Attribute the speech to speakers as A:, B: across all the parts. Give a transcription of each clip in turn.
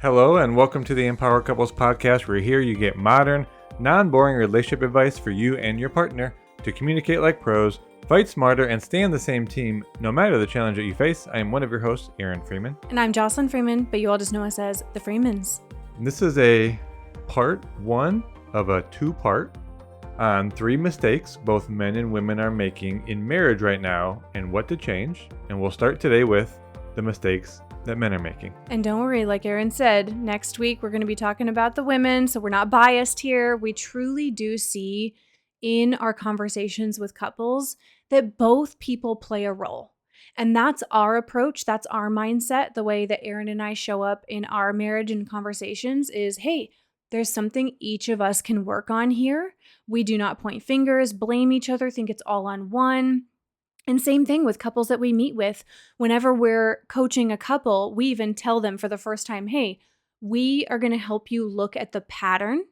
A: Hello and welcome to the Empower Couples podcast, where here you get modern, non-boring relationship advice for you and your partner to communicate like pros, fight smarter, and stay on the same team no matter the challenge that you face. I am one of your hosts, Aaron Freeman.
B: And I'm Jocelyn Freeman, but you all just know us as the Freemans.
A: And this is a part one of a two-part on 3 mistakes both men and women are making in marriage right now and what to change. And we'll start today with the mistakes that men are making.
B: And don't worry, like Aaron said, next week we're going to be talking about the women, so we're not biased here. We truly do see in our conversations with couples that both people play a role. And that's our approach. That's our mindset. The way that Aaron and I show up in our marriage and conversations is, hey, there's something each of us can work on here. We do not point fingers, blame each other, think it's all on one. And same thing with couples that we meet with. Whenever we're coaching a couple, we even tell them for the first time, hey, we are going to help you look at the pattern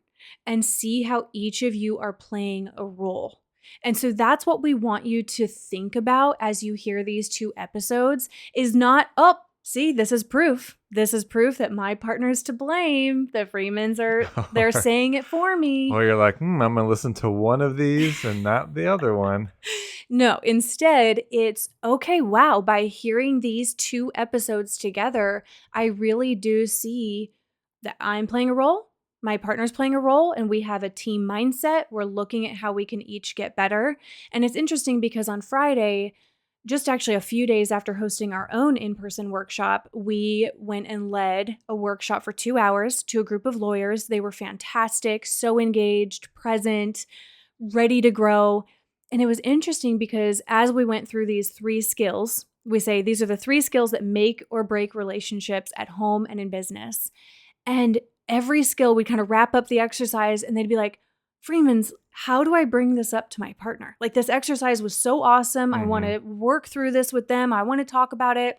B: and see how each of you are playing a role. And so that's what we want you to think about as you hear these 2 episodes is not, oh, see, this is proof. This is proof that my partner's to blame. The Freemans they're saying it for me.
A: Or you're like, I'm going to listen to one of these and not the other one.
B: No, instead, it's okay, wow, by hearing these 2 episodes together, I really do see that I'm playing a role, my partner's playing a role, and we have a team mindset. We're looking at how we can each get better. And it's interesting because on Friday, just actually a few days after hosting our own in-person workshop, we went and led a workshop for 2 hours to a group of lawyers. They were fantastic, so engaged, present, ready to grow. And it was interesting because as we went through these 3 skills, we say these are the 3 skills that make or break relationships at home and in business. And every skill, we'd kind of wrap up the exercise and they'd be like, Freemans, how do I bring this up to my partner? Like, this exercise was so awesome. I want to work through this with them. I want to talk about it.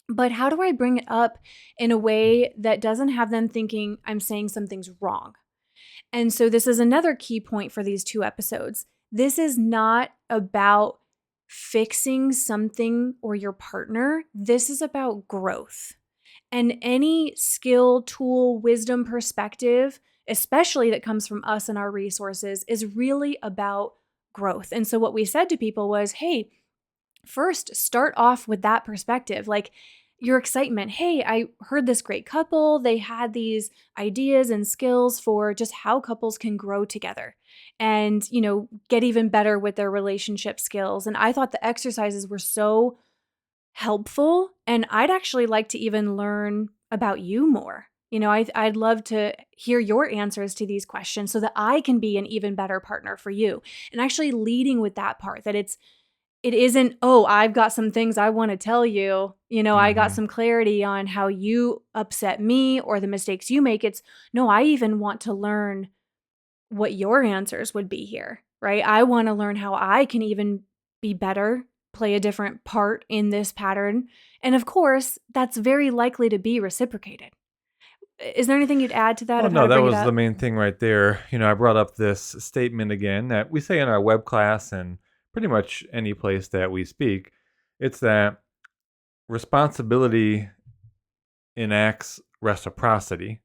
B: But how do I bring it up in a way that doesn't have them thinking I'm saying something's wrong? And so this is another key point for these 2 episodes. This is not about fixing something or your partner. This is about growth. And any skill, tool, wisdom, perspective, especially that comes from us and our resources, is really about growth. And so what we said to people was, hey, first start off with that perspective. Like, your excitement. Hey, I heard this great couple. They had these ideas and skills for just how couples can grow together and, get even better with their relationship skills. And I thought the exercises were so helpful. And I'd actually like to even learn about you more. I'd love to hear your answers to these questions so that I can be an even better partner for you. And actually leading with that part, that it isn't, oh, I've got some things I want to tell you. I got some clarity on how you upset me or the mistakes you make. It's, no, I even want to learn what your answers would be here, right? I want to learn how I can even be better, play a different part in this pattern. And of course, that's very likely to be reciprocated. Is there anything you'd add to that?
A: Well, no, that was the main thing right there. I brought up this statement again that we say in our web class and pretty much any place that we speak. It's that responsibility enacts reciprocity.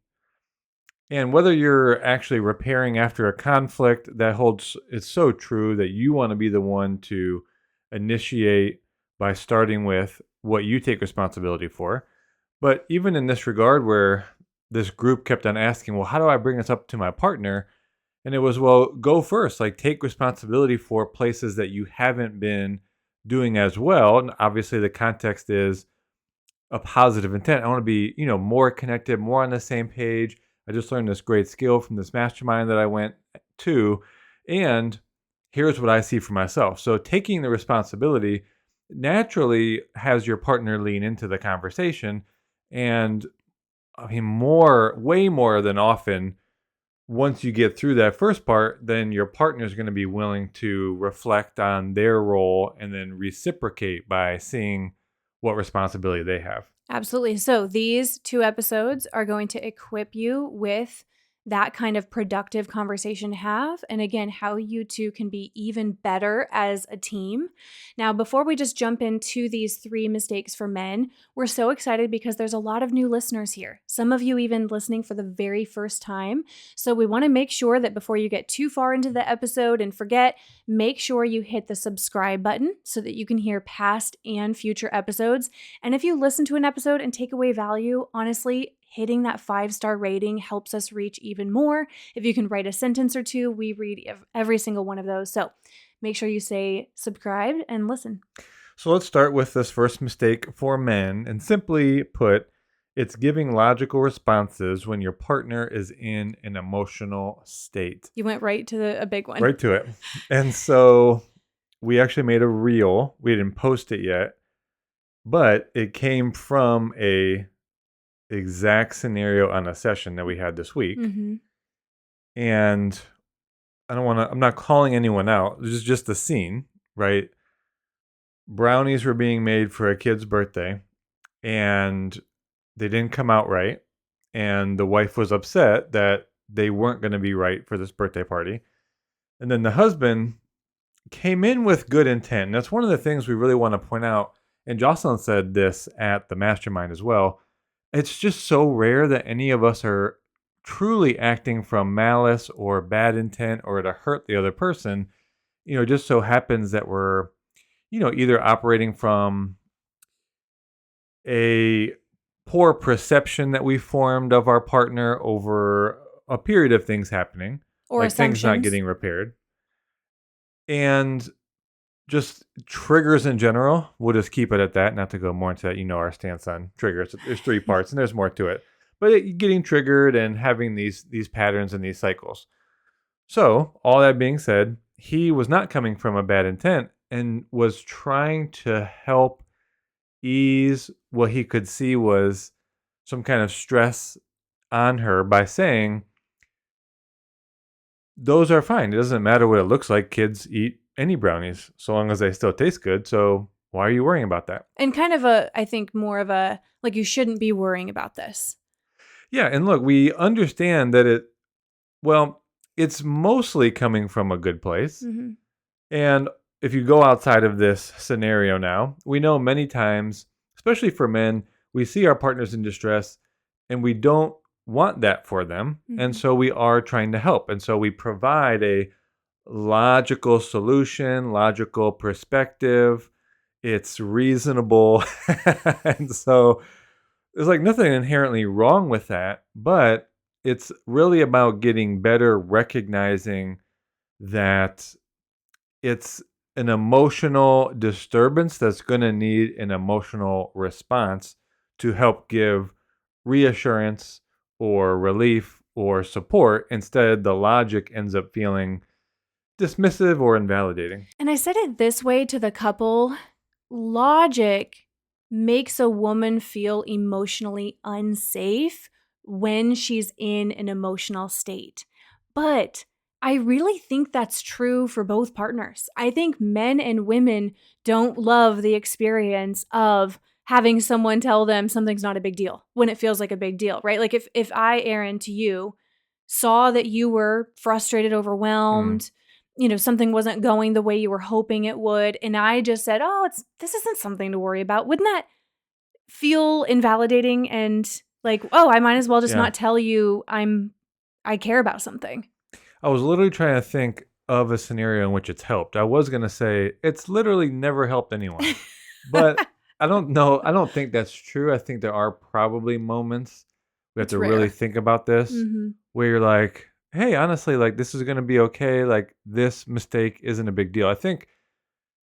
A: And whether you're actually repairing after a conflict, it's so true that you want to be the one to initiate by starting with what you take responsibility for. But even in this regard, where this group kept on asking, well, how do I bring this up to my partner? And it was, well, go first, like take responsibility for places that you haven't been doing as well. And obviously the context is a positive intent. I want to be, more connected, more on the same page. I just learned this great skill from this mastermind that I went to. And here's what I see for myself. So taking the responsibility naturally has your partner lean into the conversation. And I mean, way more than often, once you get through that first part, then your partner is going to be willing to reflect on their role and then reciprocate by seeing what responsibility they have.
B: Absolutely. So these 2 episodes are going to equip you with that kind of productive conversation to have. And again, how you two can be even better as a team. Now, before we just jump into these 3 mistakes for men, we're so excited because there's a lot of new listeners here. Some of you even listening for the very first time. So we want to make sure that before you get too far into the episode and forget, make sure you hit the subscribe button so that you can hear past and future episodes. And if you listen to an episode and take away value, honestly, hitting that 5-star rating helps us reach even more. If you can write a sentence or two, we read every single one of those. So make sure you say subscribe and listen.
A: So let's start with this first mistake for men. And simply put, it's giving logical responses when your partner is in an emotional state.
B: You went right to a big one.
A: Right to it. And so we actually made a reel. We didn't post it yet, but it came from a exact scenario on a session that we had this week.
B: Mm-hmm.
A: And I'm not calling anyone out. This is just the scene, right? Brownies were being made for a kid's birthday and they didn't come out right. And the wife was upset that they weren't going to be right for this birthday party. And then the husband came in with good intent. And that's one of the things we really want to point out. And Jocelyn said this at the mastermind as well. It's just so rare that any of us are truly acting from malice or bad intent or to hurt the other person. It just so happens that we're, either operating from a poor perception that we formed of our partner over a period of things happening,
B: or
A: like things not getting repaired, and just triggers in general. We'll just keep it at that, not to go more into that. Our stance on triggers. There's 3 parts, and there's more to it. But getting triggered and having these patterns and these cycles. So, all that being said, he was not coming from a bad intent and was trying to help ease what he could see was some kind of stress on her by saying, those are fine. It doesn't matter what it looks like. Kids eat any brownies so long as they still taste good. So why are you worrying about that?
B: And kind of I think more of like, you shouldn't be worrying about this.
A: Yeah. And look, we understand that it's mostly coming from a good place.
B: Mm-hmm.
A: And if you go outside of this scenario now, we know many times, especially for men, we see our partners in distress and we don't want that for them. Mm-hmm. And so we are trying to help. And so we provide a logical solution, logical perspective. It's reasonable. And so there's like nothing inherently wrong with that, but it's really about getting better, recognizing that it's an emotional disturbance that's going to need an emotional response to help give reassurance or relief or support. Instead, the logic ends up feeling dismissive or invalidating.
B: And I said it this way to the couple. Logic makes a woman feel emotionally unsafe when she's in an emotional state. But I really think that's true for both partners. I think men and women don't love the experience of having someone tell them something's not a big deal when it feels like a big deal, right? Like if I, Aaron, to you, saw that you were frustrated, overwhelmed, something wasn't going the way you were hoping it would, and I just said, this isn't something to worry about. Wouldn't that feel invalidating and like, I might as well just not tell you I care about something?
A: I was literally trying to think of a scenario in which it's helped. I was going to say it's literally never helped anyone, but I don't know. I don't think that's true. I think there are probably moments we have to really think about this, where you're like, hey, honestly, like this is going to be okay. Like this mistake isn't a big deal. I think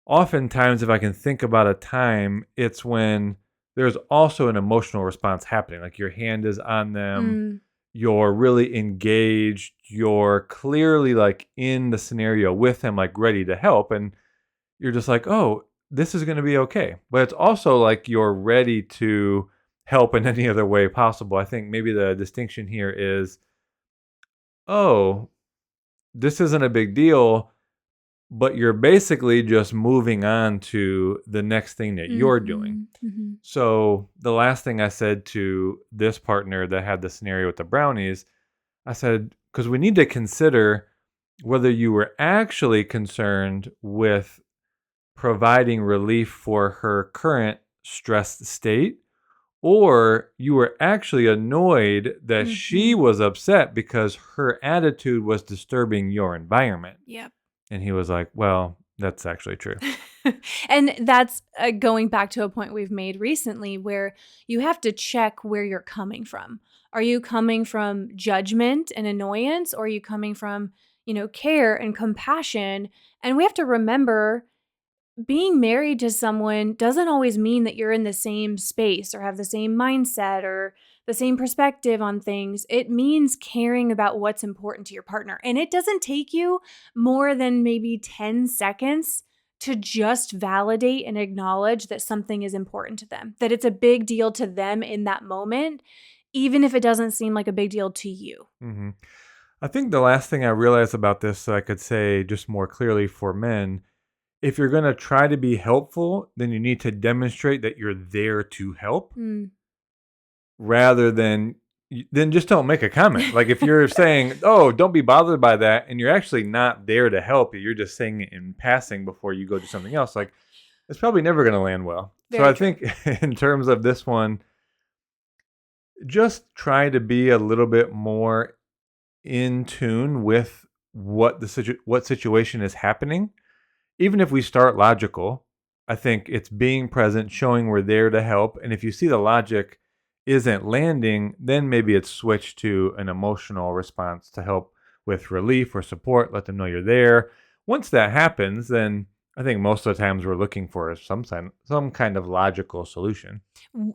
A: oftentimes if I can think about a time, it's when there's also an emotional response happening. Like your hand is on them. You're really engaged. You're clearly like in the scenario with them, like ready to help. And you're just like, oh, this is going to be okay. But it's also like you're ready to help in any other way possible. I think maybe the distinction here is, oh, this isn't a big deal, but you're basically just moving on to the next thing that you're doing. So the last thing I said to this partner that had the scenario with the brownies, I said, because we need to consider whether you were actually concerned with providing relief for her current stressed state, or you were actually annoyed that she
B: Mhm.
A: was upset because her attitude was disturbing your environment.
B: Yep.
A: And he was like, well, that's actually true.
B: And that's going back to a point we've made recently where you have to check where you're coming from. Are you coming from judgment and annoyance, or are you coming from, care and compassion? And we have to remember being married to someone doesn't always mean that you're in the same space or have the same mindset or the same perspective on things. It means caring about what's important to your partner. And it doesn't take you more than maybe 10 seconds to just validate and acknowledge that something is important to them, that it's a big deal to them in that moment, even if it doesn't seem like a big deal to you.
A: Hmm. I think the last thing I realized about this, so I could say just more clearly for men, if you're going to try to be helpful, then you need to demonstrate that you're there to help
B: Mm.
A: rather than then just don't make a comment. Like if you're saying, "Oh, don't be bothered by that," and you're actually not there to help, you're just saying it in passing before you go do something else. Like it's probably never going to land well. So
B: Very
A: I
B: true.
A: think in terms of this one, just try to be a little bit more in tune with what situation is happening. Even if we start logical, I think it's being present, showing we're there to help. And if you see the logic isn't landing, then maybe it's switched to an emotional response to help with relief or support, let them know you're there. Once that happens, then I think most of the times we're looking for some kind of logical solution.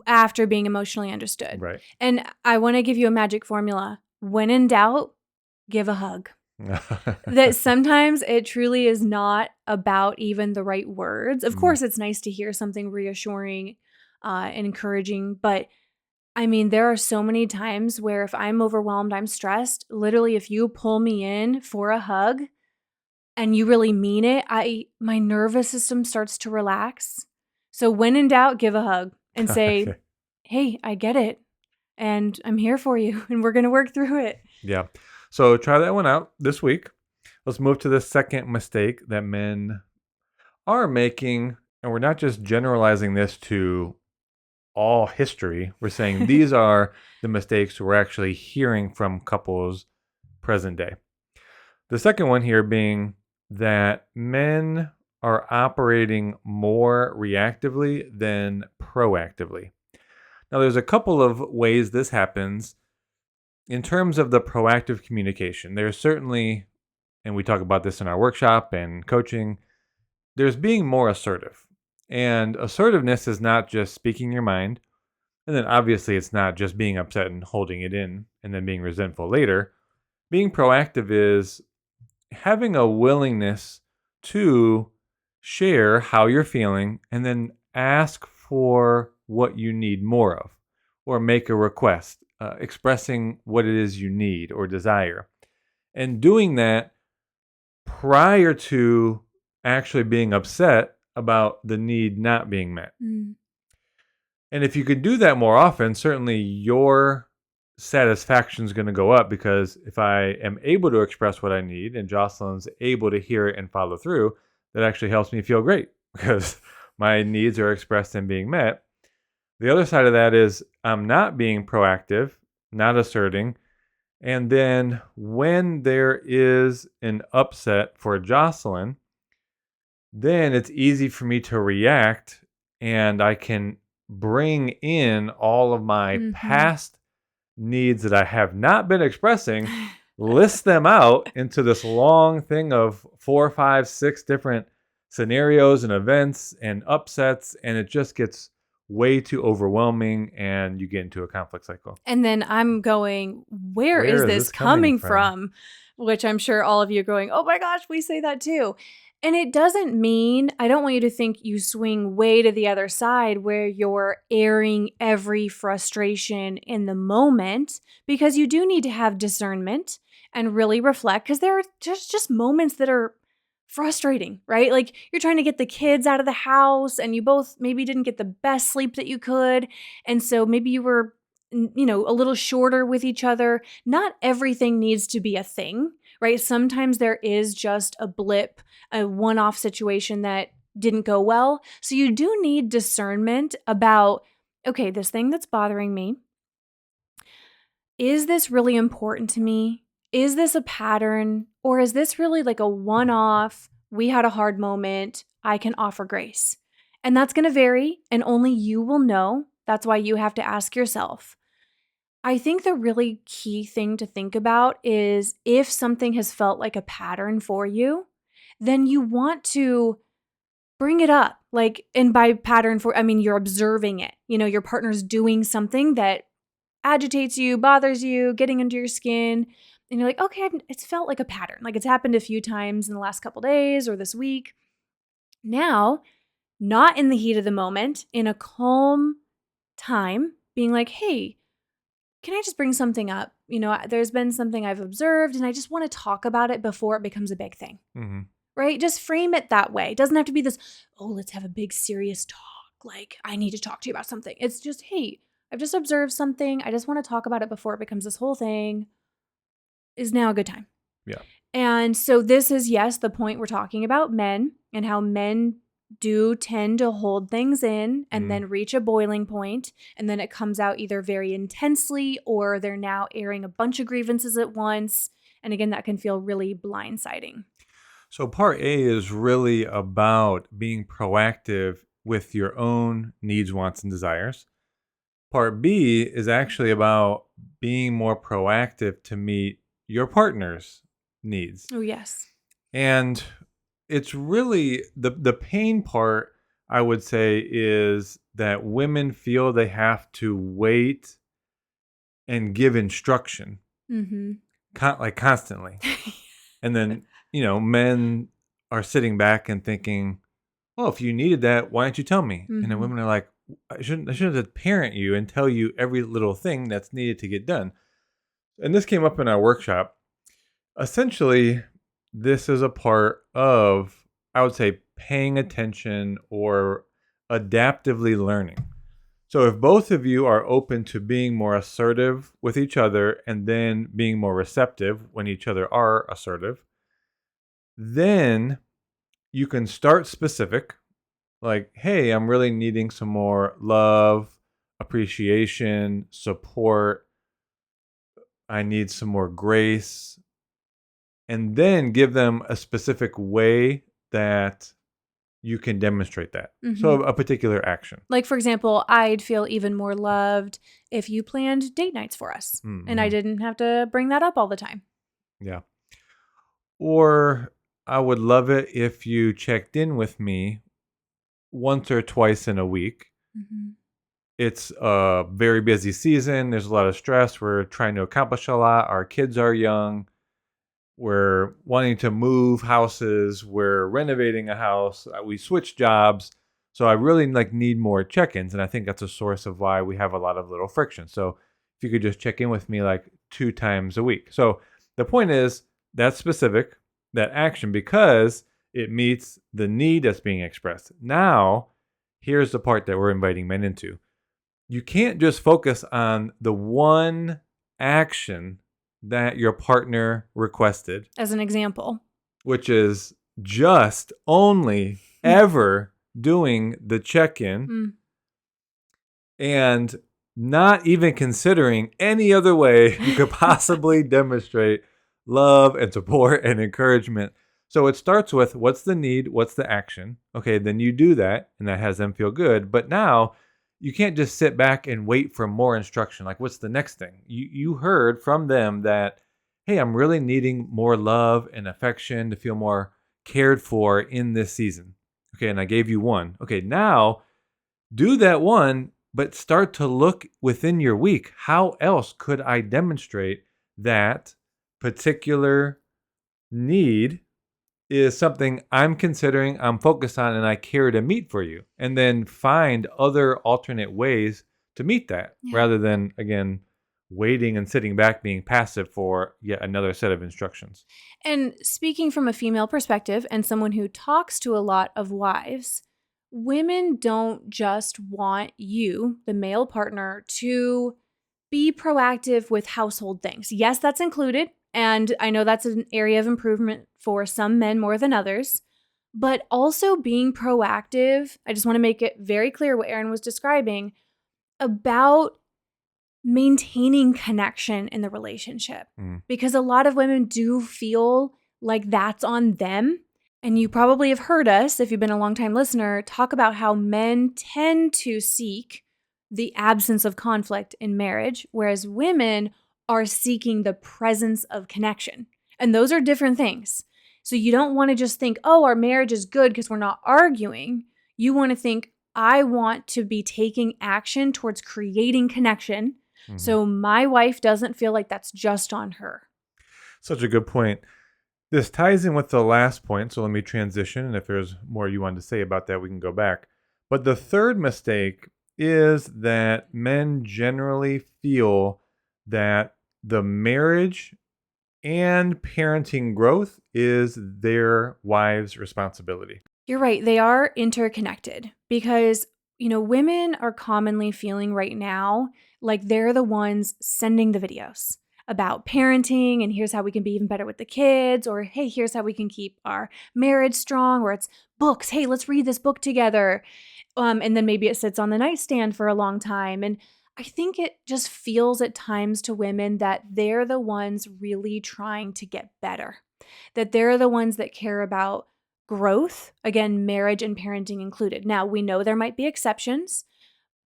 B: After being emotionally understood.
A: Right.
B: And I want to give you a magic formula. When in doubt, give a hug. That sometimes it truly is not about even the right words. Of
A: Mm,
B: course, it's nice to hear something reassuring and encouraging, but I mean, there are so many times where if I'm overwhelmed, I'm stressed, literally if you pull me in for a hug and you really mean it, my nervous system starts to relax. So when in doubt, give a hug and say,
A: okay.
B: "Hey, I get it and I'm here for you and we're going to work through it."
A: Yeah. So try that one out this week. Let's move to the second mistake that men are making. And we're not just generalizing this to all history. We're saying these are the mistakes we're actually hearing from couples present day. The second one here being that men are operating more reactively than proactively. Now, there's a couple of ways this happens. In terms of the proactive communication, there's certainly, and we talk about this in our workshop and coaching, there's being more assertive. And assertiveness is not just speaking your mind. And then obviously, it's not just being upset and holding it in and then being resentful later. Being proactive is having a willingness to share how you're feeling and then ask for what you need more of or make a request, expressing what it is you need or desire. And doing that prior to actually being upset about the need not being met.
B: Mm.
A: And if you could do that more often, certainly your satisfaction is going to go up because if I am able to express what I need and Jocelyn's able to hear it and follow through, that actually helps me feel great because my needs are expressed and being met. The other side of that is I'm not being proactive, not asserting. And then when there is an upset for Jocelyn, then it's easy for me to react and I can bring in all of my
B: Mhm.
A: past needs that I have not been expressing, list them out into this long thing of 4, 5, 6 different scenarios and events and upsets, and it just gets way too overwhelming and you get into a conflict cycle.
B: And then I'm going, where is
A: Where is
B: this
A: this coming
B: coming
A: from?
B: from? Which I'm sure all of you are going, oh my gosh, we say that too. And it doesn't mean, I don't want you to think you swing way to the other side where you're airing every frustration in the moment, because you do need to have discernment and really reflect, because there are just moments that are frustrating, right? Like you're trying to get the kids out of the house and you both maybe didn't get the best sleep that you could. And so maybe you were a little shorter with each other. Not everything needs to be a thing, right? Sometimes there is just a blip, a one-off situation that didn't go well. So you do need discernment about, okay, this thing that's bothering me, is this really important to me? Is this a pattern? Or is this really like a one off? We had a hard moment. I can offer grace. And that's going to vary, and only you will know. That's why you have to ask yourself. I think the really key thing to think about is if something has felt like a pattern for you, then you want to bring it up. Like, and by pattern I mean, you're observing it. Your partner's doing something that agitates you, bothers you, getting under your skin, and you're like, okay, it's felt like a pattern. Like it's happened a few times in the last couple days or this week. Now, not in the heat of the moment, in a calm time, being like, hey, can I just bring something up? There's been something I've observed and I just want to talk about it before it becomes a big thing, right? Just frame it that way. It doesn't have to be this, oh, let's have a big serious talk. Like, I need to talk to you about something. It's just, hey, I've just observed something. I just want to talk about it before it becomes this whole thing. Is now a good time?
A: Yeah.
B: And so this is, yes, the point we're talking about men and how men do tend to hold things in and then reach a boiling point, and then it comes out either very intensely or they're now airing a bunch of grievances at once. And again, that can feel really blindsiding.
A: So part A is really about being proactive with your own needs, wants, and desires. Part B is actually about being more proactive to meet your partner's needs.
B: Oh, yes.
A: And it's really the pain part, I would say, is that women feel they have to wait and give instruction like constantly. And then, men are sitting back and thinking, well, if you needed that, why didn't you tell me? And then women are like, I shouldn't have to parent you and tell you every little thing that's needed to get done. And this came up in our workshop. Essentially, this is a part of, I would say, paying attention or adaptively learning. So if both of you are open to being more assertive with each other and then being more receptive when each other are assertive, then you can start specific, like, hey, I'm really needing some more love, appreciation, support. I need some more grace. And then give them a specific way that you can demonstrate that. So a particular action.
B: Like, for example, I'd feel even more loved if you planned date nights for us and I didn't have to bring that up all the time.
A: Yeah. Or I would love it if you checked in with me once or twice in a week. It's a very busy season. There's a lot of stress. We're trying to accomplish a lot. Our kids are young. We're wanting to move houses. We're renovating a house. We switched jobs. So I really need more check-ins. And I think that's a source of why we have a lot of little friction. So if you could just check in with me 2 times a week. So the point is that's specific, that action, because it meets the need that's being expressed. Now, here's the part that we're inviting men into. You can't just focus on the one action that your partner requested.
B: As an example.
A: Which is just only ever doing the check-in and not even considering any other way you could possibly demonstrate love and support and encouragement. So it starts with, what's the need? What's the action? Okay, then you do that and that has them feel good. But now you can't just sit back and wait for more instruction. Like, what's the next thing? You heard from them that, hey, I'm really needing more love and affection to feel more cared for in this season. Okay, and I gave you one. Okay, now do that one, but start to look within your week. How else could I demonstrate that particular need is something I'm considering, I'm focused on, and I care to meet for you? And then find other alternate ways to meet that rather than, again, waiting and sitting back being passive for yet another set of instructions.
B: And speaking from a female perspective and someone who talks to a lot of wives, women don't just want you, the male partner, to be proactive with household things. Yes, that's included. And I know that's an area of improvement for some men more than others. But also being proactive, I just want to make it very clear what Erin was describing about maintaining connection in the relationship. Because a lot of women do feel like that's on them. And you probably have heard us, if you've been a longtime listener, talk about how men tend to seek the absence of conflict in marriage, whereas women are seeking the presence of connection. And those are different things. So you don't want to just think, oh, our marriage is good because we're not arguing. You want to think, I want to be taking action towards creating connection so my wife doesn't feel like that's just on her.
A: Such a good point. This ties in with the last point, so let me transition, and if there's more you wanted to say about that, we can go back. But the third mistake is that men generally feel that the marriage and parenting growth is their wife's responsibility.
B: You're right. They are interconnected because, women are commonly feeling right now like they're the ones sending the videos about parenting and here's how we can be even better with the kids, or hey, here's how we can keep our marriage strong, or it's books. Hey, let's read this book together. And then maybe it sits on the nightstand for a long time. And I think it just feels at times to women that they're the ones really trying to get better, that they're the ones that care about growth, again, marriage and parenting included. Now, we know there might be exceptions,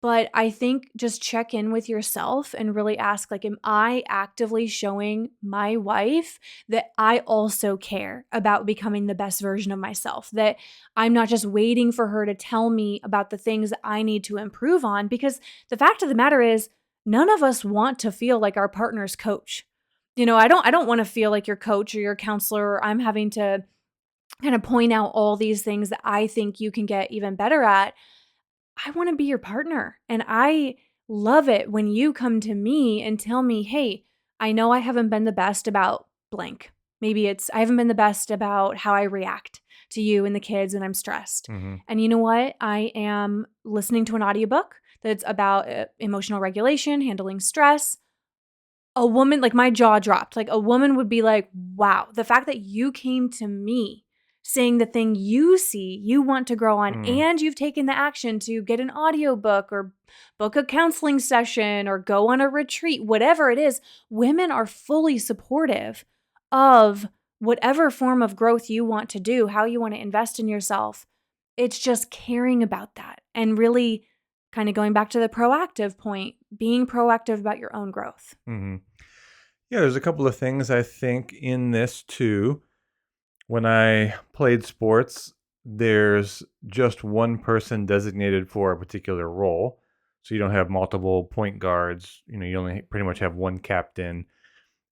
B: but I think just check in with yourself and really ask, like, am I actively showing my wife that I also care about becoming the best version of myself? That I'm not just waiting for her to tell me about the things that I need to improve on, because the fact of the matter is, none of us want to feel like our partner's coach. I don't want to feel like your coach or your counselor, or I'm having to kind of point out all these things that I think you can get even better at. I want to be your partner. And I love it when you come to me and tell me, hey, I know I haven't been the best about blank. Maybe it's I haven't been the best about how I react to you and the kids when I'm stressed. And you know what? I am listening to an audiobook that's about emotional regulation, handling stress. A woman, like my jaw dropped. Like a woman would be like, wow, the fact that you came to me saying the thing you see you want to grow on and you've taken the action to get an audiobook or book a counseling session or go on a retreat, whatever it is, women are fully supportive of whatever form of growth you want to do, how you want to invest in yourself. It's just caring about that and really kind of going back to the proactive point, being proactive about your own growth.
A: Yeah, there's a couple of things I think in this too. When I played sports, there's just one person designated for a particular role. So you don't have multiple point guards. You only pretty much have one captain.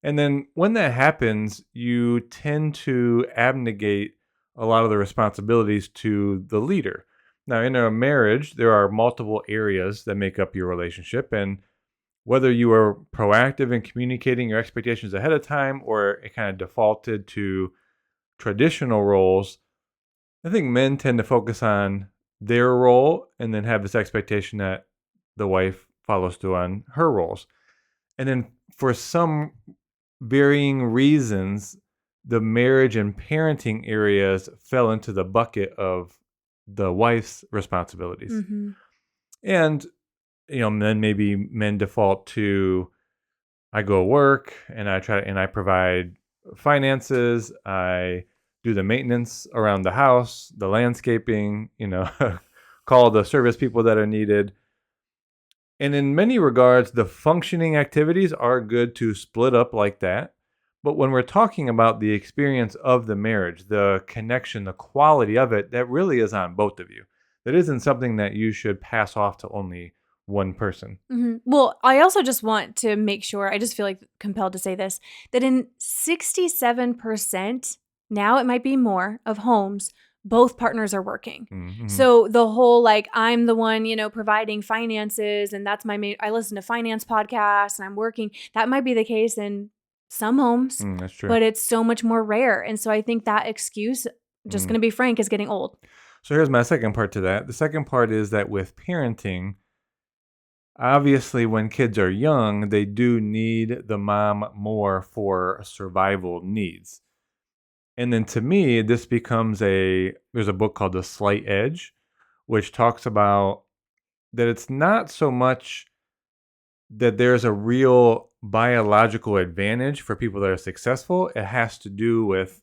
A: And then when that happens, you tend to abnegate a lot of the responsibilities to the leader. Now, in a marriage, there are multiple areas that make up your relationship. And whether you are proactive in communicating your expectations ahead of time or it kind of defaulted to traditional roles, I think men tend to focus on their role and then have this expectation that the wife follows through on her roles. And then for some varying reasons, the marriage and parenting areas fell into the bucket of the wife's responsibilities. And, then maybe men default to, I go work and I provide finances, I do the maintenance around the house, the landscaping, call the service people that are needed. And in many regards, the functioning activities are good to split up like that. But when we're talking about the experience of the marriage, the connection, the quality of it, that really is on both of you. That isn't something that you should pass off to only one person.
B: Well, I also just want to make sure, I just feel like compelled to say this, that in 67%, now it might be more, of homes, both partners are working. So the whole, like, I'm the one, providing finances and that's my main, I listen to finance podcasts and I'm working. That might be the case in some homes,
A: That's true.
B: but it's so much more rare. And so I think that excuse, just going to be frank, is getting old.
A: So here's my second part to that. The second part is that with parenting, Obviously, when kids are young, they do need the mom more for survival needs. And then to me, this becomes there's a book called The Slight Edge, which talks about that it's not so much that there's a real biological advantage for people that are successful. It has to do with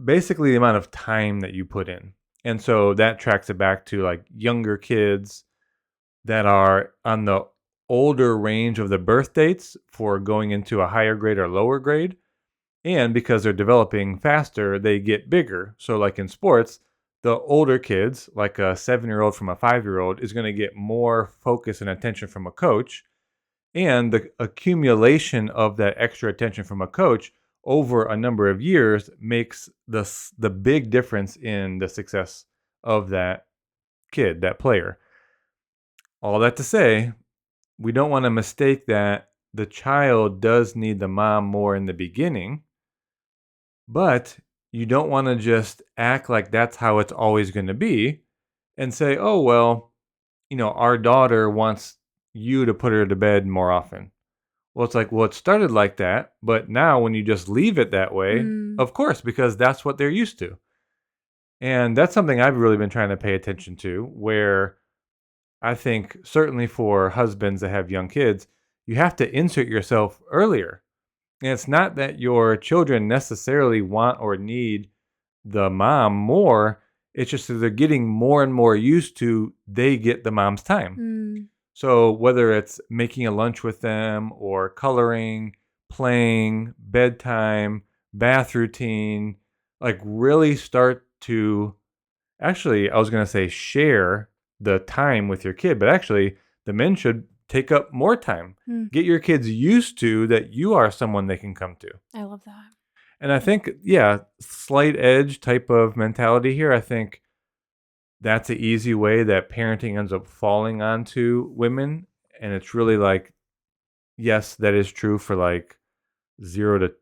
A: basically the amount of time that you put in. And so that tracks it back to like younger kids that are on the older range of the birth dates for going into a higher grade or lower grade. And because they're developing faster, they get bigger. So, like in sports, the older kids, like a 7-year-old from a 5-year-old, is going to get more focus and attention from a coach. And the accumulation of that extra attention from a coach over a number of years makes the big difference in the success of that kid, that player. All that to say, we don't want to mistake that the child does need the mom more in the beginning, but you don't want to just act like that's how it's always going to be and say, oh, well, our daughter wants you to put her to bed more often. Well, it's like, well, it started like that, but now when you just leave it that way,
B: Mm.
A: of course, because that's what they're used to. And that's something I've really been trying to pay attention to, where I think certainly for husbands that have young kids, you have to insert yourself earlier. And it's not that your children necessarily want or need the mom more. It's just that they're getting more and more used to they get the mom's time.
B: Mm.
A: So whether it's making a lunch with them or coloring, playing, bedtime, bath routine, like really start to actually, I was going to say share the time with your kid, but actually the men should take up more time.
B: Mm.
A: Get your kids used to that you are someone they can come to.
B: I love that.
A: And I think, yeah, slight edge type of mentality here. I think that's an easy way that parenting ends up falling onto women. And it's really like, yes, that is true for like 0 to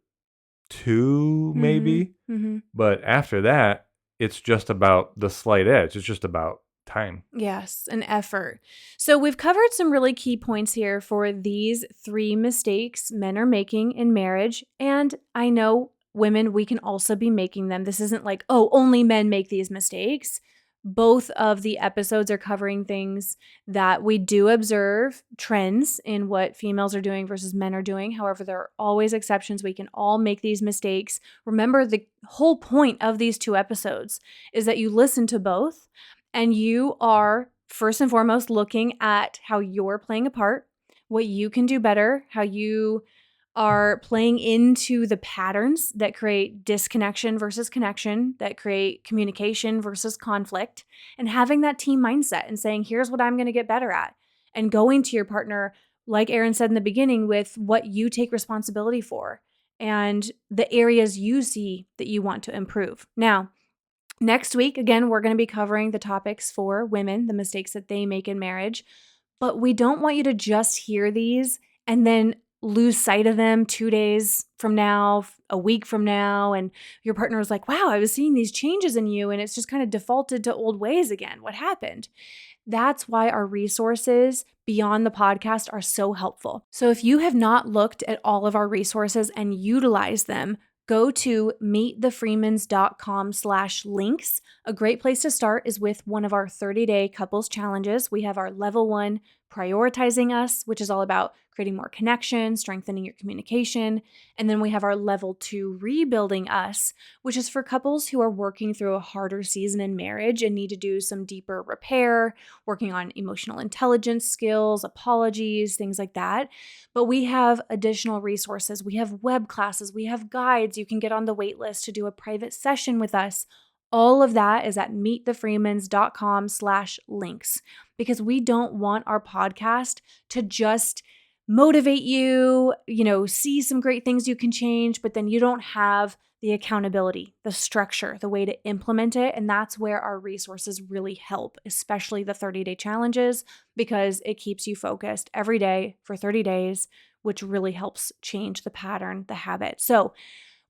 A: 2,
B: Mhm.
A: maybe.
B: Mhm.
A: But after that, it's just about the slight edge. It's just about time.
B: Yes, an effort. So we've covered some really key points here for these 3 mistakes men are making in marriage. And I know women, we can also be making them. This isn't like, oh, only men make these mistakes. Both of the episodes are covering things that we do observe trends in what females are doing versus men are doing. However, there are always exceptions. We can all make these mistakes. Remember, the whole point of these 2 episodes is that you listen to both and you are first and foremost looking at how you're playing a part, what you can do better, how you are playing into the patterns that create disconnection versus connection, that create communication versus conflict, and having that team mindset and saying, here's what I'm going to get better at. And going to your partner, like Aaron said in the beginning, with what you take responsibility for and the areas you see that you want to improve. Now, next week, again, we're going to be covering the topics for women, the mistakes that they make in marriage. But we don't want you to just hear these and then lose sight of them 2 days from now, a week from now. And your partner is like, wow, I was seeing these changes in you. And it's just kind of defaulted to old ways again. What happened? That's why our resources beyond the podcast are so helpful. So if you have not looked at all of our resources and utilized them, go to meetthefreemans.com/links. A great place to start is with one of our 30-day couples challenges. We have our level 1 prioritizing us, which is all about creating more connection, strengthening your communication. And then we have our level 2 rebuilding us, which is for couples who are working through a harder season in marriage and need to do some deeper repair, working on emotional intelligence skills, apologies, things like that. But we have additional resources. We have web classes, we have guides. You can get on the wait list to do a private session with us. All of that is at meetthefreemans.com/links, because we don't want our podcast to just motivate you, see some great things you can change, but then you don't have the accountability, the structure, the way to implement it. And that's where our resources really help, especially the 30-day challenges, because it keeps you focused every day for 30 days, which really helps change the pattern, the habit. So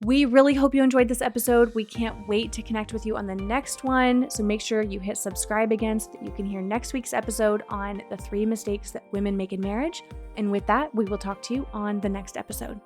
B: We really hope you enjoyed this episode. We can't wait to connect with you on the next one. So make sure you hit subscribe again so that you can hear next week's episode on the 3 mistakes that women make in marriage. And with that, we will talk to you on the next episode.